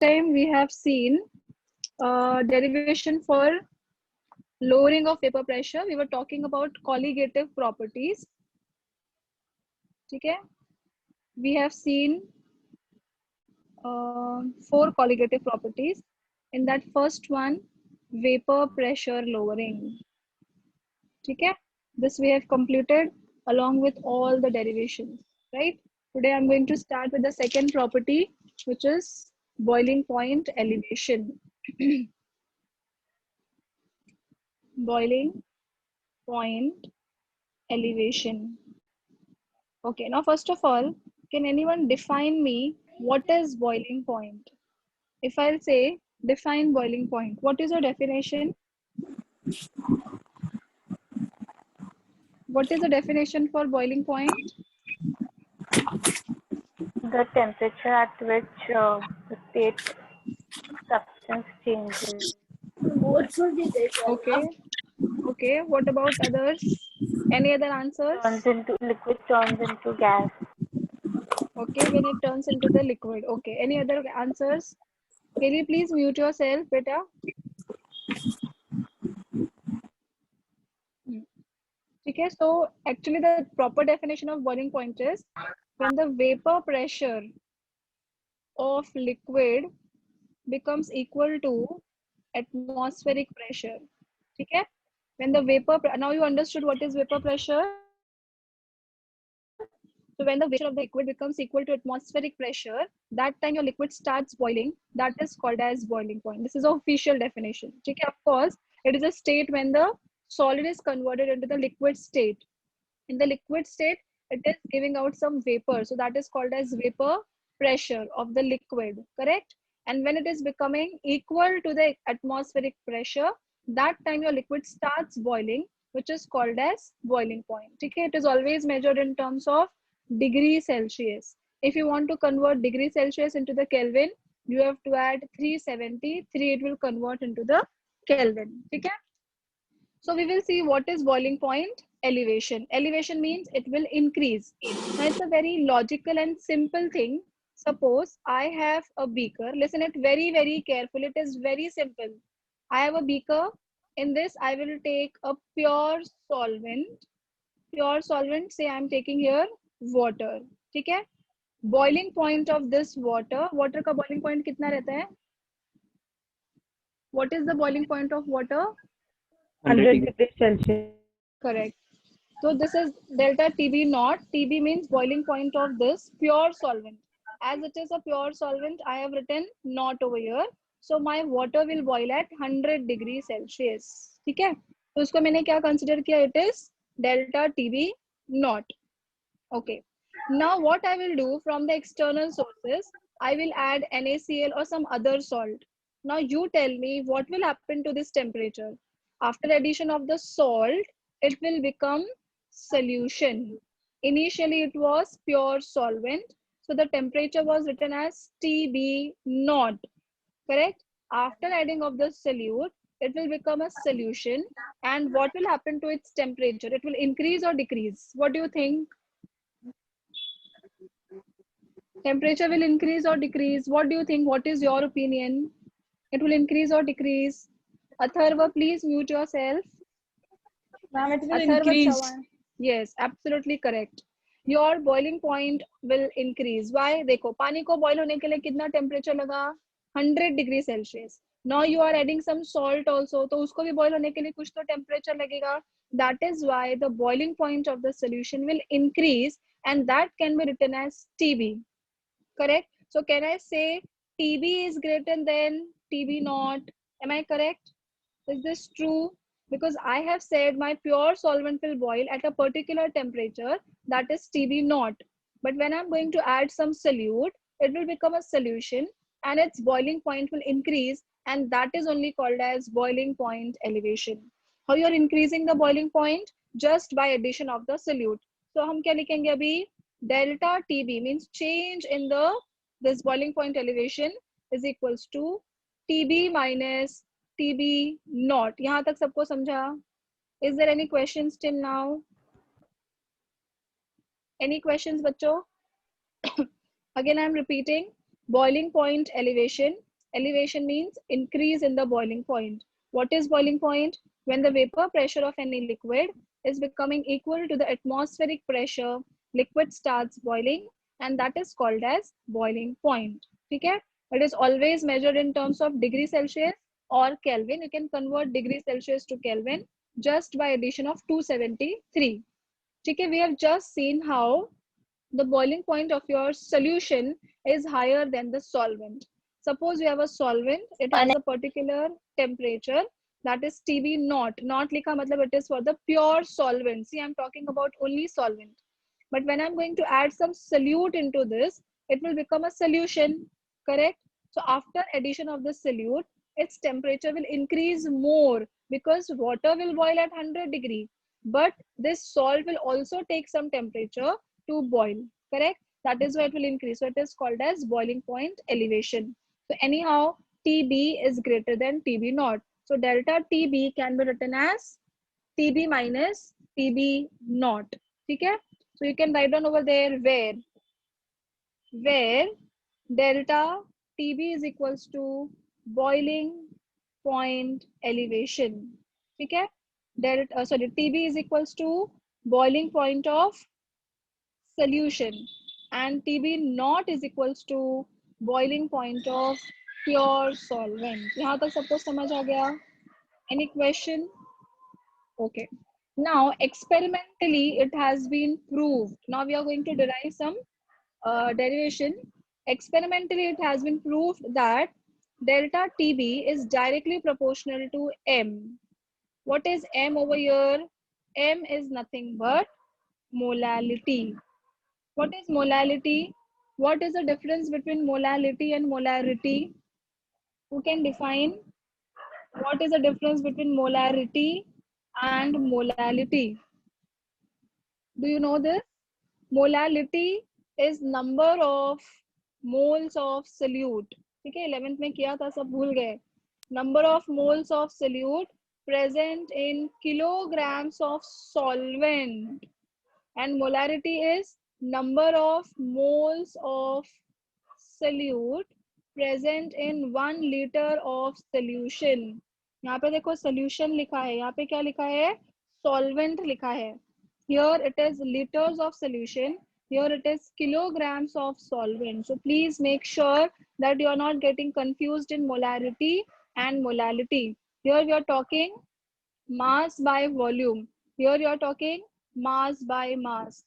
time we have seen derivation for lowering of vapor pressure. We were talking about colligative properties. Okay, we have seen 4 colligative properties. In that first one, vapor pressure lowering. Okay, this we have completed along with all the derivations, right? Today I'm going to start with the second property, which is boiling point elevation. Boiling point elevation. Okay, now first of all, can anyone define me what is boiling point? If I'll say define boiling point, what is your definition? What is the definition for boiling point? The temperature at which the state substance changes. Okay, okay. What about others? Any other answers? Liquid turns into gas. Okay, when it turns into the liquid. Okay, any other answers? Can you please mute yourself, beta? Okay, so actually the proper definition of boiling point is when the vapor pressure of liquid becomes equal to atmospheric pressure. Okay, when the vapor, now you understood what is vapor pressure. So when the vapor pressure of the liquid becomes equal to atmospheric pressure, that time your liquid starts boiling. That is called as boiling point. This is the official definition. Okay, of course, it is a state when the solid is converted into the liquid state. In the liquid state, it is giving out some vapor. So that is called as vapor pressure of the liquid, correct? And when it is becoming equal to the atmospheric pressure, that time your liquid starts boiling, which is called as boiling point. Okay, it is always measured in terms of degree Celsius. If you want to convert degree Celsius into the Kelvin, you have to add 373. It will convert into the Kelvin. Okay. So we will see what is boiling point elevation. Elevation means it will increase. Now it's a very logical and simple thing. Suppose I have a beaker. Listen it very, very carefully. It is very simple. I have a beaker. In this, I will take a pure solvent. Pure solvent, say I'm taking here water. Okay? Boiling point of this water. Water का boiling point कितना रहता है? What is the boiling point of water? 100 degrees Celsius. Correct. So this is delta TB naught. TB means boiling point of this pure solvent. As it is a pure solvent, I have written naught over here. So my water will boil at 100 degrees Celsius. ठीक है? तो उसको मैंने क्या consider किया? It is delta TB naught. Okay. Now what I will do from the external sources, I will add NaCl or some other salt. Now you tell me what will happen to this temperature. After addition of the salt, it will become solution. Initially it was pure solvent. So the temperature was written as TB naught, correct? After adding of the solute, it will become a solution. And what will happen to its temperature? It will increase or decrease? What do you think? Temperature will increase or decrease? What do you think? What is your opinion? It will increase or decrease? Atharva, please mute yourself. Ma'am, it will Atharva increase. Chavan. Yes, absolutely correct. Your boiling point will increase. Why? देखो पानी को boil होने के लिए कितना temperature लगा? 100 degree Celsius. Now you are adding some salt also. तो उसको भी boil होने के लिए कुछ तो temperature लगेगा. That is why the boiling point of the solution will increase, and that can be written as TB. Correct? So can I say TB is greater than TB naught? Am I correct? Is this true? Because I have said my pure solvent will boil at a particular temperature, that is TB naught. But when I'm going to add some solute, it will become a solution and its boiling point will increase, and that is only called as boiling point elevation. How you're increasing the boiling point? Just by addition of the solute. So हम क्या लिखेंगे अभी? Delta TB means change in this boiling point elevation is equals to TB minus TB naught. यहाँ तक सबको समझा? Is there any questions till now? Any questions बच्चों? Again I am repeating, boiling point elevation Elevation means increase in the boiling point. What is boiling point? When the vapor pressure of any liquid is becoming equal to the atmospheric pressure, liquid starts boiling, and that is called as boiling point. Okay? It is always measured in terms of degree Celsius or Kelvin. You can convert degree Celsius to Kelvin just by addition of 273. Okay, we have just seen how the boiling point of your solution is higher than the solvent. Suppose you have a solvent, it has a particular temperature, that is TB naught. Naught likha matlab it is for the pure solvent. See, I'm talking about only solvent. But when I'm going to add some solute into this, it will become a solution, correct? So after addition of the solute, its temperature will increase more because water will boil at 100 degree. But this salt will also take some temperature to boil, correct? That is why it will increase. So it is called as boiling point elevation. So anyhow, TB is greater than TB naught. So delta TB can be written as TB minus TB naught. Okay? So you can write down over there where delta TB is equals to boiling point elevation. Okay? Delta, TB is equals to boiling point of solution, and TB naught is equals to boiling point of pure solvent. यहाँ तक सबको समझ आ गया? Any question? Okay. Now experimentally it has been proved. Now we are going to derive some derivation. Experimentally it has been proved that delta TB is directly proportional to M. What is M over here? M is nothing but molality. What is molality? What is the difference between molality and molarity? Who can define? What is the difference between molarity and molality? Do you know this? Molality is number of moles of solute. ठीक है, 11th में किया था, सब भूल गए. Number of moles of solute present in kilograms of solvent. And molarity is number of moles of solute present in 1 liter of solution. यहाँ पे देखो solution लिखा है, यहाँ पे क्या लिखा है? Solvent लिखा है. Here it is liters of solution. Here it is kilograms of solvent. So please make sure that you are not getting confused in molarity and molality. Here we are talking mass by volume. Here you are talking mass by mass.